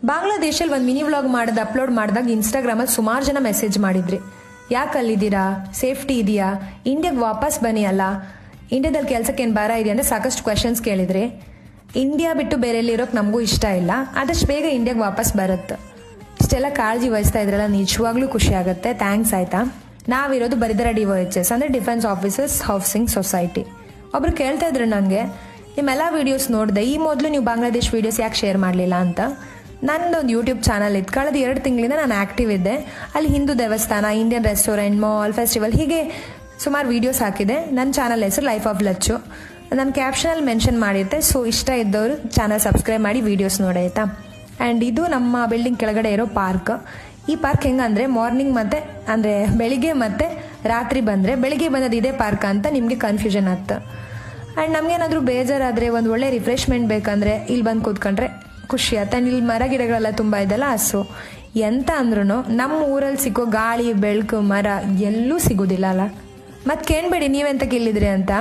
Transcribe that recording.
ಬಾಂಗ್ಲಾದೇಶಲ್ಲಿ ಒಂದು mini vlog upload ಮಾಡಿದಾಗ ಇನ್ಸ್ಟಾಗ್ರಾಮಲ್ಲಿ ಸುಮಾರು ಜನ ಮೆಸೇಜ್ ಮಾಡಿದ್ರಿ. ಯಾಕೆ ಅಲ್ಲಿದ್ದೀರಾ, ಸೇಫ್ಟಿ ಇದೆಯಾ, ಇಂಡಿಯಾಗೆ ವಾಪಸ್ ಬನ್ನಿ, ಅಲ್ಲ ಇಂಡಿಯಾದಲ್ಲಿ ಕೆಲಸಕ್ಕೆ ಏನು ಭಾರ ಇದೆಯಾ ಅಂದರೆ ಸಾಕಷ್ಟು ಕ್ವೆಶನ್ಸ್ ಕೇಳಿದ್ರಿ. ಇಂಡಿಯಾ ಬಿಟ್ಟು ಬೇರೆ ಎಲ್ಲಿರೋಕೆ ನಮಗೂ ಇಷ್ಟ ಇಲ್ಲ, ಆದಷ್ಟು ಬೇಗ ಇಂಡಿಯಾಗೆ ವಾಪಸ್ ಬರುತ್ತೆ. ಇಷ್ಟೆಲ್ಲ ಕಾಳಜಿ ವಹಿಸ್ತಾ ಇದ್ರಲ್ಲ, ನಿಜವಾಗ್ಲೂ ಖುಷಿ ಆಗುತ್ತೆ. ಥ್ಯಾಂಕ್ಸ್ ಆಯ್ತಾ. ನಾವಿರೋದು ಬರಿದರ DOHS ಅಂದರೆ ಡಿಫೆನ್ಸ್ ಆಫೀಸರ್ಸ್ ಹೌಸಿಂಗ್ ಸೊಸೈಟಿ. ಒಬ್ರು ಕೇಳ್ತಾ ಇದ್ರು ನನಗೆ, ನಿಮ್ಮೆಲ್ಲ ವೀಡಿಯೋಸ್ ನೋಡಿದೆ, ಈ ಮೊದಲು ನೀವು ಬಾಂಗ್ಲಾದೇಶ್ ವೀಡಿಯೋಸ್ ಯಾಕೆ ಶೇರ್ ಮಾಡಲಿಲ್ಲ ಅಂತ. ನನ್ನದೊಂದು ಯೂಟ್ಯೂಬ್ ಚಾನಲ್ ಇತ್ತು, ಕಳೆದ 2 ತಿಂಗಳಿಂದ ನಾನು ಆ್ಯಕ್ಟಿವ್ ಇದ್ದೆ. ಅಲ್ಲಿ ಹಿಂದೂ ದೇವಸ್ಥಾನ, ಇಂಡಿಯನ್ ರೆಸ್ಟೋರೆಂಟ್, ಮಾಲ್, ಫೆಸ್ಟಿವಲ್ ಹೀಗೆ ಸುಮಾರು ವೀಡಿಯೋಸ್ ಹಾಕಿದೆ. ನನ್ನ ಚಾನಲ್ ಹೆಸರು ಲೈಫ್ ಆಫ್ ಲಚ್ಚು. ನಾನು ಕ್ಯಾಪ್ಷನಲ್ಲಿ ಮೆನ್ಷನ್ ಮಾಡಿರ್ತೆ. ಸೊ ಇಷ್ಟ ಇದ್ದವರು ಚಾನಲ್ ಸಬ್ಸ್ಕ್ರೈಬ್ ಮಾಡಿ ವೀಡಿಯೋಸ್ ನೋಡಿ ಆಯಿತಾ. ಆ್ಯಂಡ್ ಇದು ನಮ್ಮ ಬಿಲ್ಡಿಂಗ್ ಕೆಳಗಡೆ ಇರೋ ಪಾರ್ಕ್. ಈ ಪಾರ್ಕ್ ಹೆಂಗಂದರೆ ಮಾರ್ನಿಂಗ್ ಮತ್ತು ಅಂದರೆ ಬೆಳಿಗ್ಗೆ ಮತ್ತು ರಾತ್ರಿ ಬಂದರೆ ಬೆಳಿಗ್ಗೆ ಬಂದದ್ದು ಇದೇ ಪಾರ್ಕ್ ಅಂತ ನಿಮಗೆ ಕನ್ಫ್ಯೂಷನ್ ಆಗ್ತದೆ. ಆ್ಯಂಡ್ ನಮಗೇನಾದರೂ ಬೇಜಾರಾದರೆ ಒಂದು ಒಳ್ಳೆ ರಿಫ್ರೆಶ್ಮೆಂಟ್ ಬೇಕಂದರೆ ಇಲ್ಲಿ ಬಂದು ಕೂತ್ಕೊಂಡ್ರೆ ಖುಷಿ ಆಗುತ್ತೆ. ಆ್ಯಂಡ್ ಇಲ್ಲಿ ಮರ ಗಿಡಗಳೆಲ್ಲ ತುಂಬ ಇದೆಲ್ಲ. ಸೊ ಎಂತ ಅಂದ್ರೂ ನಮ್ಮ ಊರಲ್ಲಿ ಸಿಕ್ಕೋ ಗಾಳಿ, ಬೆಳಕು, ಮರ ಎಲ್ಲೂ ಸಿಗೋದಿಲ್ಲ ಅಲ್ಲ. ಮತ್ತು ಕೇಳಬೇಡಿ ನೀವೆಂತ ಕೇಳಿದ್ರಿ ಅಂತ.